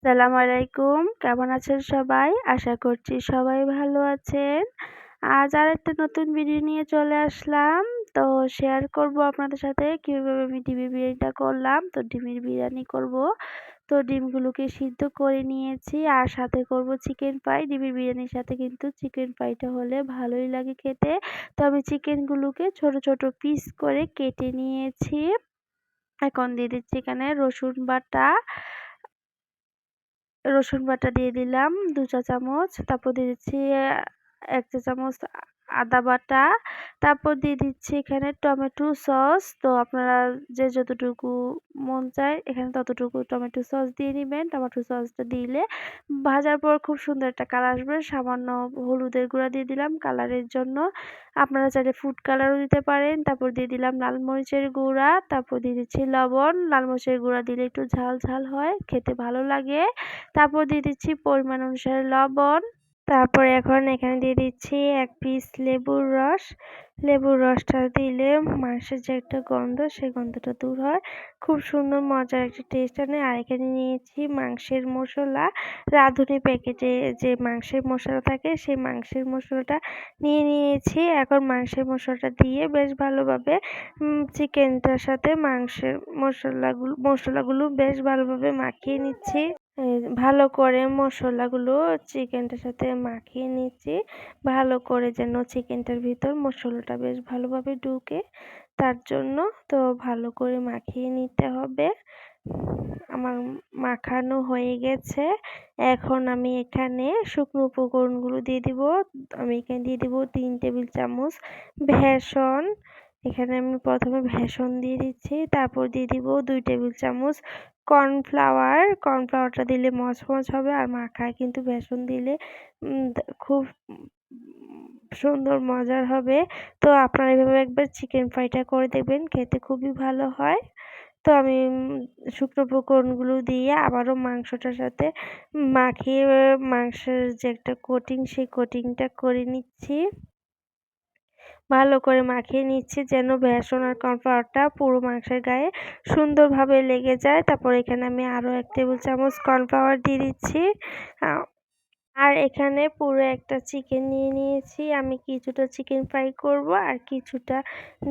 আসসালামু আলাইকুম। কেমন আছেন সবাই? আশা করছি সবাই ভালো আছেন। আজ আরেকটা নতুন ভিডিও নিয়ে চলে আসলাম। তো শেয়ার করব আপনাদের সাথে কিভাবে আমি ডিমের বিরিয়ানিটা করলাম। তো ডিমের বিরিয়ানি করব। তো ডিমগুলোকে সিদ্ধ করে নিয়েছি আর সাথে করব চিকেন ফ্রাই। ডিমের বিরিয়ানির সাথে কিন্তু চিকেন ফ্রাইটা হলে ভালোই লাগে খেতে। তো আমি চিকেনগুলোকে ছোট ছোট পিস করে কেটে নিয়েছি। এখন দিয়ে দিচ্ছি এখানে রসুন বাটা দিয়ে দিলাম ২ চা চামচ। তারপর দিয়ে দিচ্ছি ১ চা চামচ আদা বাটা। তারপর দিয়ে দিচ্ছি এখানে টমেটো সস। তো আপনারা যে যতটুকু মন চায় এখানে ততটুকু টমেটো সস দিয়ে নিবেন। টমেটো সসটা দিলে ভাজার পর খুব সুন্দর একটা কালার আসবে। সামান্য হলুদের গুঁড়া দিয়ে দিলাম কালারের জন্য। আপনারা চাইলে ফুড কালারও দিতে পারেন। তারপর দিয়ে দিলাম লাল মরিচের গুঁড়া। তারপর দিয়ে দিচ্ছি লবণ। লাল মরিচের গুঁড়া দিলে একটু ঝাল ঝাল হয়, খেতে ভালো লাগে। তারপর দিয়ে দিচ্ছি পরিমাণ অনুসারে লবণ। তারপরে এখন এখানে দিয়ে দিচ্ছি ১ পিস লেবুর রস। লেবুর রসটা দিলে মাংসের যে একটা গন্ধ সেই গন্ধটা দূর হয়। খুব সুন্দর মজার একটা টেস্ট আনে। আর এখানে নিয়েছি মাংসের মশলা। রাঁধুনি প্যাকেটে যে মাংসের মশলা থাকে সেই মাংসের মশলাটা নিয়ে নিয়েছি। এখন মাংসের মশলাটা দিয়ে বেশ ভালোভাবে চিকেনটার সাথে মাংসের মশলাগুলো বেশ ভালোভাবে মাখিয়ে নিচ্ছি। ভালো করে মশলাগুলো চিকেনটার সাথে মাখিয়ে নিচ্ছি। ভালো করে যেন চিকেনটার ভিতর মশলাটা বেশ ভালোভাবে ঢুকে, তার জন্য তো ভালো করে মাখিয়ে নিতে হবে। আমার মাখানো হয়ে গেছে। এখন আমি এখানে শুকনো উপকরণগুলো দিয়ে দিব। আমি এখানে দিয়ে দিব ৩ টেবিল চামচ বেসন। এখানে আমি প্রথমে বেসন দিয়ে দিচ্ছি। তারপর দিয়ে দিব ২ টেবিল চামচ কর্নফ্লাওয়ার। কর্নফ্লাওয়ারটা দিলে মচমচ হবে আর মাখায় কিন্তু বেসন দিলে খুব সুন্দর মজার হবে। তো আপনারা এভাবে একবার চিকেন ফ্রাইটা করে দেখবেন, খেতে খুবই ভালো হয়। তো আমি শুকনো উপকরণগুলো দিয়ে আবারও মাংসটার সাথে মাখিয়ে মাংসের যে একটা কোটিং সেই কোটিংটা করে নিচ্ছি। ভালো করে মাখিয়ে নিচ্ছি যেন বেসন আর কর্নফ্লাওয়ারটা পুরো মাংসের গায়ে সুন্দরভাবে লেগে যায়। তারপর এখানে আমি আরও ১ টেবিল চামচ কর্নফ্লাওয়ার দিয়ে দিচ্ছি। আ আর এখানে পুরো একটা চিকেন নিয়ে নিয়েছি। আমি কিছুটা চিকেন ফ্রাই করব আর কিছুটা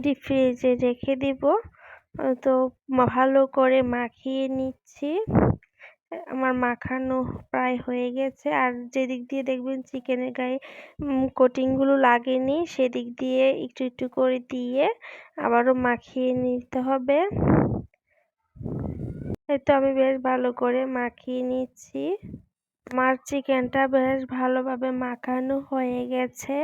ডিপ ফ্রিজে রেখে দিব। তো ভালো করে মাখিয়ে নিচ্ছি। আমার মাখানো প্রায় হয়ে গেছে। আর যেদিক দিয়ে দেখবেন চিকেনের গায়ে কোটিংগুলো লাগেনি সেদিক দিয়ে একটু একটু করে দিয়ে আবারও মাখিয়ে নিতে হবে। এই তো আমি বেশ ভালো করে মাখিয়ে নিচ্ছি। আমার চিকেনটা বেশ ভালোভাবে মাখানো হয়ে গেছে।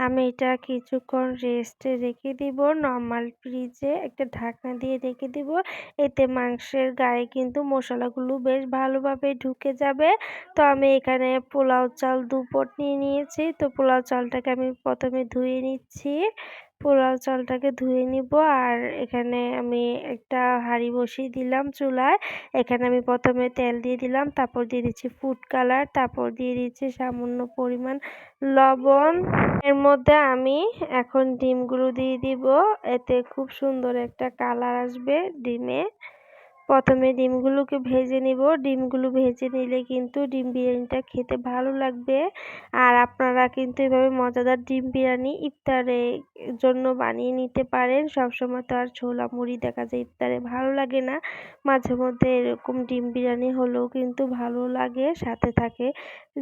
আমি এটা কিছুক্ষণ রেস্টে রেখে দিব। নরমাল ফ্রিজে একটা ঢাকনা দিয়ে রেখে দিব। এতে মাংসের গায়ে কিন্তু মশলাগুলো বেশ ভালোভাবে ঢুকে যাবে। তো আমি এখানে পোলাও চাল ২ পট নিয়ে নিয়েছি। তো পোলাও চালটাকে আমি প্রথমে ধুয়ে নিচ্ছি। পোলাও চালটাকে ধুয়ে নিব। আর এখানে আমি একটা হাঁড়ি বসিয়ে দিলাম চুলায়। এখানে আমি প্রথমে তেল দিয়ে দিলাম, তারপর দিয়ে দিচ্ছি ফুড কালার, তারপর দিয়ে দিচ্ছি সামান্য পরিমাণ লবণ। এর মধ্যে আমি এখন ডিমগুলো দিয়ে দিব। এতে খুব সুন্দর একটা কালার আসবে ডিমে। প্রথমে ডিমগুলোকে ভেজে নিব। ডিমগুলো ভেজে নিলে কিন্তু ডিম বিরিয়ানিটা খেতে ভালো লাগবে। আর আপনারা কিন্তু এভাবে মজাদার ডিম বিরিয়ানি ইফতারের জন্য বানিয়ে নিতে পারেন। সবসময় তো আর ছোলা মুড়ি দেখা যায় ইফতারে ভালো লাগে না। মাঝে মধ্যে এরকম ডিম বিরিয়ানি হলেও কিন্তু ভালো লাগে। সাথে থাকে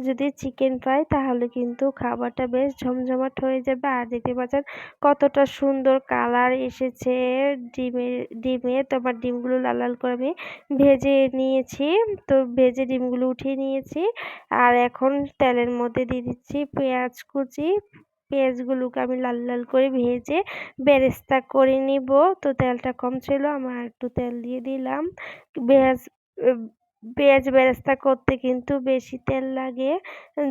যদি চিকেন ফ্রাই, তাহলে কিন্তু খাবারটা বেশ জমজমাট হয়ে যাবে। আর দেখতে পাচ্ছেন কতটা সুন্দর কালার এসেছে ডিমে। তো আমার ডিমগুলো লাল লাল করে আমি ভেজে নিয়েছি। তো ভেজে ডিমগুলো উঠিয়ে নিয়েছি। আর এখন তেলের মধ্যে দিয়ে দিচ্ছি পেঁয়াজ কুচি। পেঁয়াজগুলোকে আমি লাল লাল করে ভেজে বেরেস্তা করে নিব। তো তেলটা কম ছিল, আমার একটু তেল দিয়ে দিলাম। পেঁয়াজ পেঁয়াজ বেরেস্তা করতে কিন্তু বেশি তেল লাগে।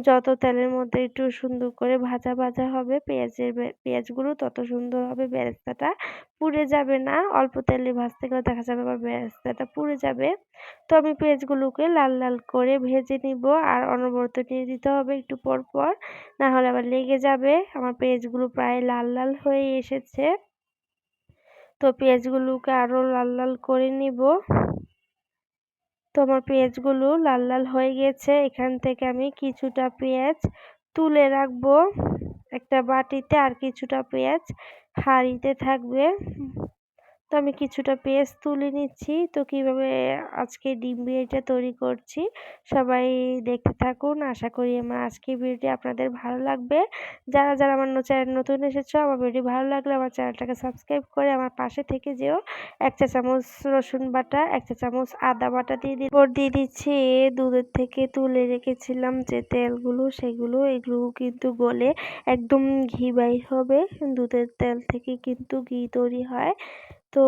যত তেলের মধ্যে একটু সুন্দর করে ভাজা ভাজা হবে পেঁয়াজগুলো, তত সুন্দর হবে বেরেস্তাটা। পুড়ে যাবে না। অল্প তেলে ভাজতে গেলে দেখা যাবে আবার বেরেস্তাটা পুড়ে যাবে। তো আমি পেঁয়াজগুলোকে লাল লাল করে ভেজে নিব। আর অনবরত নেড়ে দিতে হবে একটু পর পর, না হলে আবার লেগে যাবে। আমার পেঁয়াজগুলো প্রায় লাল লাল হয়ে এসেছে। তো পেঁয়াজগুলোকে আরো লাল লাল করে নিব। তো আমার পেঁয়াজগুলো লাল লাল হয়ে গেছে। এখান থেকে আমি কিছুটা পেঁয়াজ তুলে রাখবো একটা বাটিতে, আর কিছুটা পেঁয়াজ হাঁড়িতে থাকবে। তো আমি কিছুটা পেঁয়াজ তুলে নিচ্ছি। তো কিভাবে আজকে ডিম বিরিয়ানিটা তৈরি করছি সবাই দেখতে থাকুন। আশা করি আমার আজকের ভিডিওটি আপনাদের ভালো লাগবে। যারা যারা আমার চ্যানেল নতুন এসেছো, আমার ভিডিও ভালো লাগলে আমার চ্যানেলটাকে সাবস্ক্রাইব করে আমার পাশে থেকে যেও। ১ চা চামচ রসুন বাটা, ১ চা চামচ আদা বাটা দিয়ে দিচ্ছি দুধের থেকে তুলে রেখেছিলাম যে তেলগুলো, এগুলো কিন্তু গলে একদম ঘি বাইর হবে। দুধের তেল থেকে কিন্তু ঘি তৈরি হয়। তো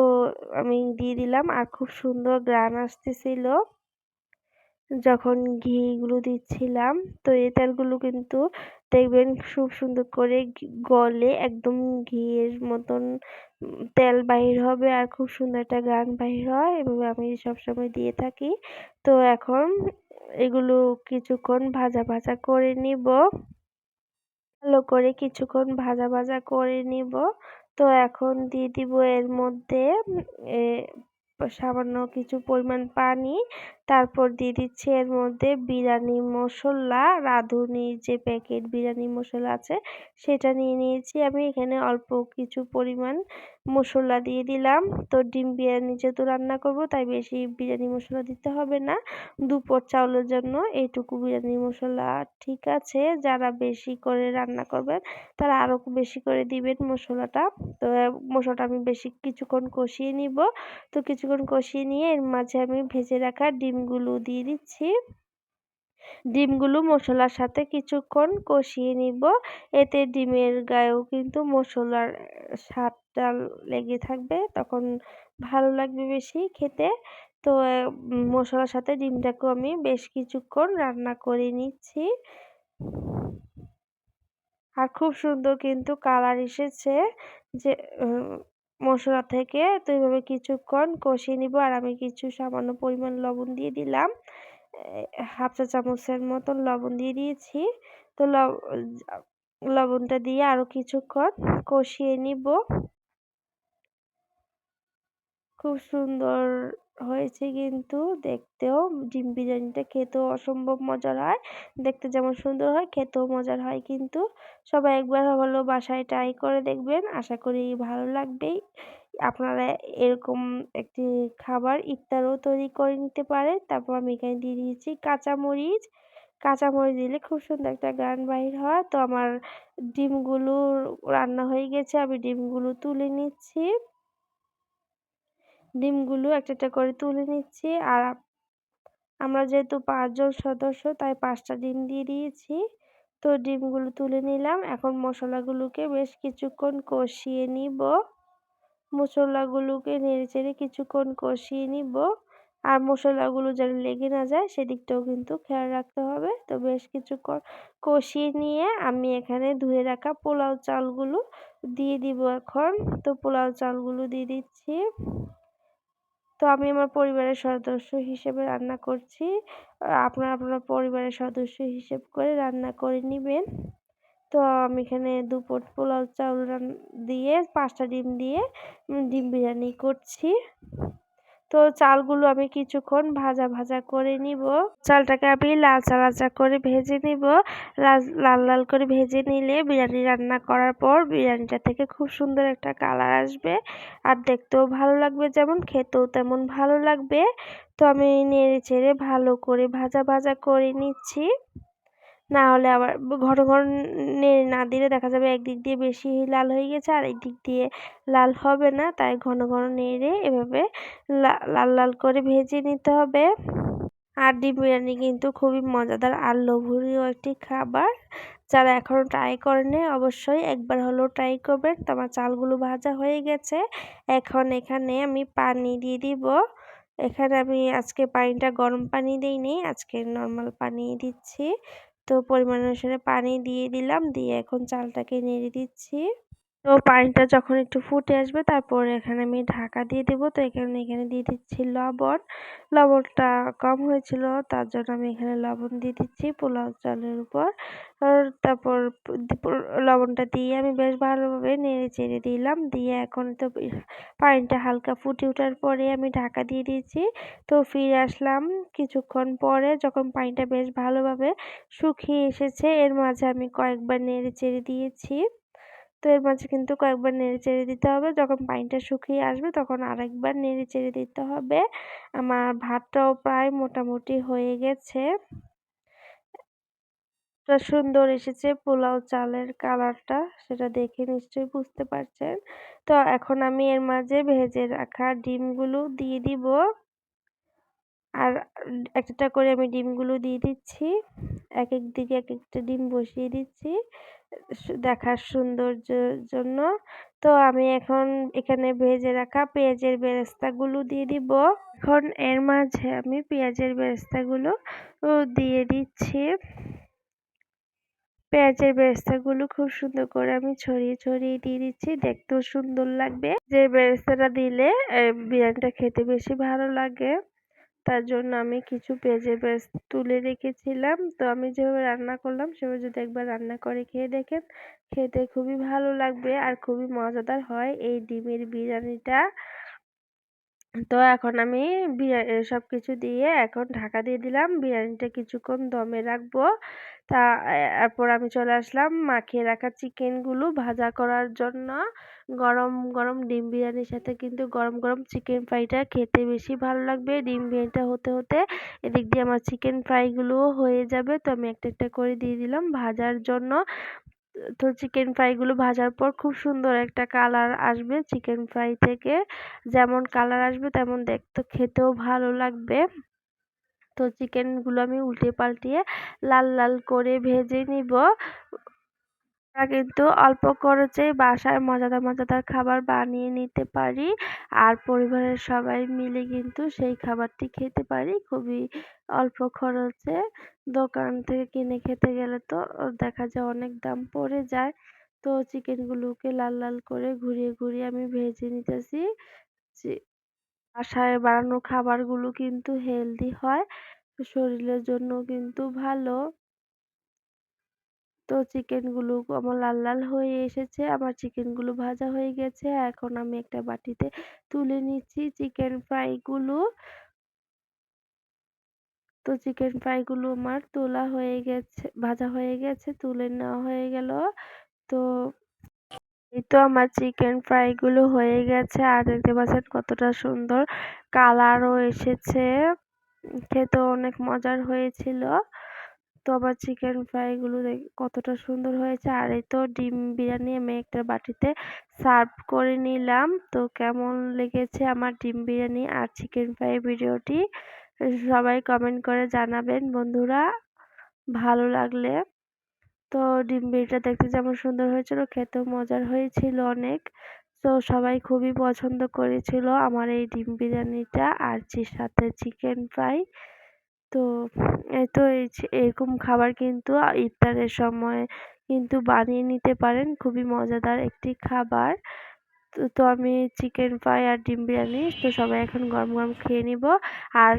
আমি দিয়ে দিলাম, আর খুব সুন্দর ঘ্রাণ আসতেছিল যখন ঘিগুলো দিচ্ছিলাম। তো এই তেলগুলো কিন্তু দেখবেন খুব সুন্দর করে গলে একদম ঘিয়ের মতন তেল বাহির হবে, আর খুব সুন্দর একটা ঘ্রাণ বাহির হয়। এভাবে আমি সবসময় দিয়ে থাকি। তো এখন এগুলো কিছুক্ষণ ভাজা ভাজা করে নিব। ভালো করে কিছুক্ষণ ভাজা ভাজা করে নিব। তো এখন দিয়ে দিব এর মধ্যে এ সামান্য কিছু পরিমাণ পানি। তারপর দিয়ে দিচ্ছি এর মধ্যে বিরিয়ানি মশলা, রাঁধুনির যে প্যাকেট বিরিয়ানি মশলা আছে সেটা নিয়ে নিয়েছি আমি। এখানে অল্প কিছু পরিমাণ মশলা দিয়ে দিলাম। তো ডিম বিরিয়ানি যেহেতু রান্না করব তাই বেশি বিরিয়ানি মশলা দিতে হবে না। ২ পট চাউলের জন্য এইটুকু বিরিয়ানি মশলা ঠিক আছে। যারা বেশি করে রান্না করবেন তারা আরো বেশি করে দিবেন মশলাটা। তো মশলাটা আমি বেশি কিছুক্ষণ কষিয়ে নিব। তো কিছুক্ষণ কষিয়ে নিয়ে এর মাঝে আমি ভেজে রাখা ডিমগুলো দিয়ে দিচ্ছি। ডিমগুলো মশলার সাথে কিছুক্ষণ কষিয়ে নিব। এতে ডিমের গায়েও কিন্তু মশলার স্বাদটা লেগে থাকবে, তখন ভালো লাগবে বেশি খেতে। তো মশলার সাথে ডিমটাকেও আমি বেশ কিছুক্ষণ রান্না করে নিচ্ছি। আর খুব সুন্দর কিন্তু কালার এসেছে যে মশলা থেকে। তো এইভাবে কিছুক্ষণ কষিয়ে নিব, আর আমি কিছু সামান্য পরিমাণ লবণ দিয়ে দিলাম। ১/২ চা চামচের মতন লবণ দিয়ে দিয়েছি। তো লবণটা দিয়ে আরো কিছুক্ষণ কষিয়ে নিব। খুব সুন্দর হয়েছে কিন্তু দেখতেও। ডিম বিরিয়ানিটা খেতেও অসম্ভব মজার হয়। দেখতে যেমন সুন্দর হয়, খেতেও মজার হয় কিন্তু। সবাই একবার হলেও বাসায় ট্রাই করে দেখবেন। আশা করি ভালো লাগবে। আপনারা এরকম একটি খাবার ইফতারও তৈরি করে নিতে পারেন। তারপর আমি এখানে দিয়ে দিয়েছি কাঁচামরিচ। কাঁচামরিচ দিলে খুব সুন্দর একটা ঘ্রাণ বাহির হয়। তো আমার ডিমগুলো রান্না হয়ে গেছে। আমি ডিমগুলো তুলে নিচ্ছি। ডিমগুলো একটা একটা করে তুলে নিচ্ছি। আর আমরা যেহেতু ৫ জন সদস্য তাই ৫ টা ডিম দিয়ে দিয়েছি। তো ডিমগুলো তুলে নিলাম। এখন মশলাগুলোকে বেশ কিছুক্ষণ কষিয়ে নিব। মশলাগুলোকে নেড়েচেড়ে কিছুক্ষণ কষিয়ে নিব। আর মশলাগুলো যেন লেগে না যায় সেদিকটাও কিন্তু খেয়াল রাখতে হবে। তো বেশ কিছুক্ষণ কষিয়ে নিয়ে আমি এখানে ধুয়ে রাখা পোলাও চালগুলো দিয়ে দিব এখন। তো পোলাও চালগুলো দিয়ে দিচ্ছি। তো আমি আমার পরিবারের সদস্য হিসেবে রান্না করছি। আপনারা আপনার পরিবারের সদস্য হিসেব করে রান্না করে নিবেন। তো আমি এখানে ২ পট পোলাও চাউল দিয়ে ৫ টা ডিম দিয়ে ডিম বিরিয়ানি করছি। তো চালগুলো আমি কিছুক্ষণ ভাজা ভাজা করে নিব। চালটাকে আমি লালচা লালচা করে ভেজে নিব। লাল লাল করে ভেজে নিলে বিরিয়ানি রান্না করার পর বিরিয়ানিটা থেকে খুব সুন্দর একটা কালার আসবে। আর দেখতেও ভালো লাগবে যেমন, খেতেও তেমন ভালো লাগবে। তো আমি নেড়ে চেড়ে ভালো করে ভাজা ভাজা করে নিচ্ছি। না হলে আবার ঘন ঘন নেড়ে না দিলে দেখা যাবে একদিক দিয়ে বেশি লাল হয়ে গেছে আর একদিক দিয়ে লাল হবে না। তাই ঘন ঘন নেড়ে এভাবে লাল লাল করে ভেজে নিতে হবে। আর ডিম বিরিয়ানি কিন্তু খুবই মজাদার আর লোভনীয় একটি খাবার। যারা এখনও ট্রাই করেনি অবশ্যই একবার হলেও ট্রাই করবেন। তো আমার চালগুলো ভাজা হয়ে গেছে। এখন এখানে আমি পানি দিয়ে দিব। এখানে আমি আজকে পানিটা গরম পানি দেইনি, আজকে নর্মাল পানি দিচ্ছি। তো পরিমাণ অনুসারে পানি দিয়ে দিলাম, দিয়ে এখন চালটাকে নেড়ে দিচ্ছি। তো পানিটা যখন একটু ফুটে আসবে তারপর এখানে আমি ঢাকা দিয়ে দেবো। তো এখানে দিয়ে দিচ্ছি লবণ। লবণটা কম হয়েছিল তার জন্য আমি এখানে লবণ দিয়ে দিচ্ছি পোলাও চালের উপর। তারপর লবণটা দিয়ে আমি বেশ ভালোভাবে নেড়ে চেড়ে দিলাম। দিয়ে এখন তো পানিটা হালকা ফুটে ওঠার পরে আমি ঢাকা দিয়ে দিয়েছি। তো ফিরে আসলাম কিছুক্ষণ পরে যখন পানিটা বেশ ভালোভাবে শুকিয়ে এসেছে। এর মাঝে আমি কয়েকবার নেড়ে চেড়ে দিয়েছি। তো এর মাঝে কিন্তু কয়েকবার নেড়েচেড়ে দিতে হবে। যখন পানিটা শুকিয়ে আসবে তখন আরেকবার নেড়েচেড়ে দিতে হবে। আমার ভাতটাও প্রায় মোটামুটি হয়ে গেছে। তো সুন্দর এসেছে পোলাও চালের কালারটা, সেটা দেখে নিশ্চয়ই বুঝতে পারছেন। তো এখন আমি এর মাঝে ভেজে রাখা ডিমগুলো দিয়ে দিব। আর একটা করে আমি ডিমগুলো দিয়ে দিচ্ছি। একেক দিকে একেকটা ডিম বসিয়ে দিচ্ছি দেখার সৌন্দর্যের জন্য। তো আমি এখন এখানে ভেজে রাখা পেঁয়াজের বেরেস্তাগুলো দিয়ে দিব। এখন এর মাঝে আমি পেঁয়াজের বেরেস্তাগুলো দিয়ে দিচ্ছি। পেঁয়াজের বেরেস্তাগুলো খুব সুন্দর করে আমি ছড়িয়ে ছড়িয়ে দিয়ে দিচ্ছি, দেখতেও সুন্দর লাগবে। যে বেরেস্তাটা দিলে বিরিয়ানিটা খেতে বেশি ভালো লাগে। তার জন্য আমি কিছু পেঁয়াজের বেরেস্তা তুলে রেখেছিলাম। তো আমি যেভাবে রান্না করলাম সেভাবে যদি একবার রান্না করে খেয়ে দেখেন, খেতে খুবই ভালো লাগবে আর খুবই মজাদার হয় এই ডিমের বিরিয়ানিটা। তো এখন আমি সবকিছু দিয়ে এখন ঢাকা দিয়ে দিলাম। বিরিয়ানিটা কিছুক্ষণ দমে রাখবো। তা এরপর আমি চলে আসলাম মাখিয়ে রাখা চিকেনগুলো ভাজা করার জন্য। গরম গরম ডিম বিরিয়ানির সাথে কিন্তু গরম গরম চিকেন ফ্রাইটা খেতে বেশি ভালো লাগবে। ডিম বিরিয়ানিটা হতে হতে এদিক দিয়ে আমার চিকেন ফ্রাইগুলোও হয়ে যাবে। তো আমি একটা একটা করে দিয়ে দিলাম ভাজার জন্য। তো চিকেন ফ্রাইগুলো ভাজার পর খুব সুন্দর একটা কালার আসবে চিকেন ফ্রাই থেকে। যেমন কালার আসবে তেমন দেখতে খেতেও ভালো লাগবে। তো চিকেনগুলো আমি উল্টে পাল্টিয়ে লাল লাল করে ভেজে নিব। আমরা কিন্তু অল্প খরচেই বাসায় মজাদার মজাদার খাবার বানিয়ে নিতে পারি। আর পরিবারের সবাই মিলে কিন্তু সেই খাবারটি খেতে পারি খুবই অল্প খরচে। দোকান থেকে কিনে খেতে গেলে তো দেখা যায় অনেক দাম পড়ে যায়। তো চিকেনগুলোকে লাল লাল করে ঘুরিয়ে ঘুরিয়ে আমি ভেজে নিতেছি। বাসায় বানানো খাবারগুলো কিন্তু হেলদি হয়, শরীরের জন্য কিন্তু ভালো। তো চিকেনগুলো আমার লাল লাল হয়ে এসেছে, আমার চিকেনগুলো ভাজা হয়ে গেছে। এখন আমি একটা বাটিতে তুলে নিচ্ছি চিকেন ফ্রাইগুলো। তো চিকেন ফ্রাইগুলো আমার তোলা হয়ে গেছে, ভাজা হয়ে গেছে, তুলে নেওয়া হয়ে গেল। তো এই তো আমার চিকেন ফ্রাইগুলো হয়ে গেছে আর দেখতে পাচ্ছেন কতটা সুন্দর কালারও এসেছে। খেতেও অনেক মজার হয়েছিল। তো আমার চিকেন ফ্রাইগুলো কতটা সুন্দর হয়েছে। আর এই তো ডিম বিরিয়ানি আমি একটা বাটিতে সার্ভ করে নিলাম। তো কেমন লেগেছে আমার ডিম বিরিয়ানি আর চিকেন ফ্রাই ভিডিওটি সবাই কমেন্ট করে জানাবেন বন্ধুরা, ভালো লাগলে। তো ডিম বিরিয়ানিটা দেখতে যেমন সুন্দর হয়েছিল খেতেও মজার হয়েছিল অনেক। তো সবাই খুবই পছন্দ করেছিল আমার এই ডিম বিরিয়ানিটা আর সাথে চিকেন ফ্রাই। তো এই তো এরকম খাবার কিন্তু ইফতারের সময় কিন্তু বানিয়ে নিতে পারেন, খুবই মজাদার একটি খাবার। তো আমি চিকেন ফ্রাই আর ডিম বিরিয়ানি তো সবাই এখন গরম গরম খেয়ে নিব। আর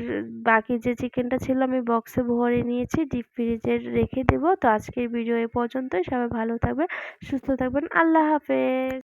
বাকি যে চিকেনটা ছিল আমি বক্সে ভরে নিয়েছি, ডিপ ফ্রিজে রেখে দেব। তো আজকের ভিডিও এ পর্যন্তই। সবাই ভালো থাকবেন, সুস্থ থাকবেন। আল্লাহ হাফেজ।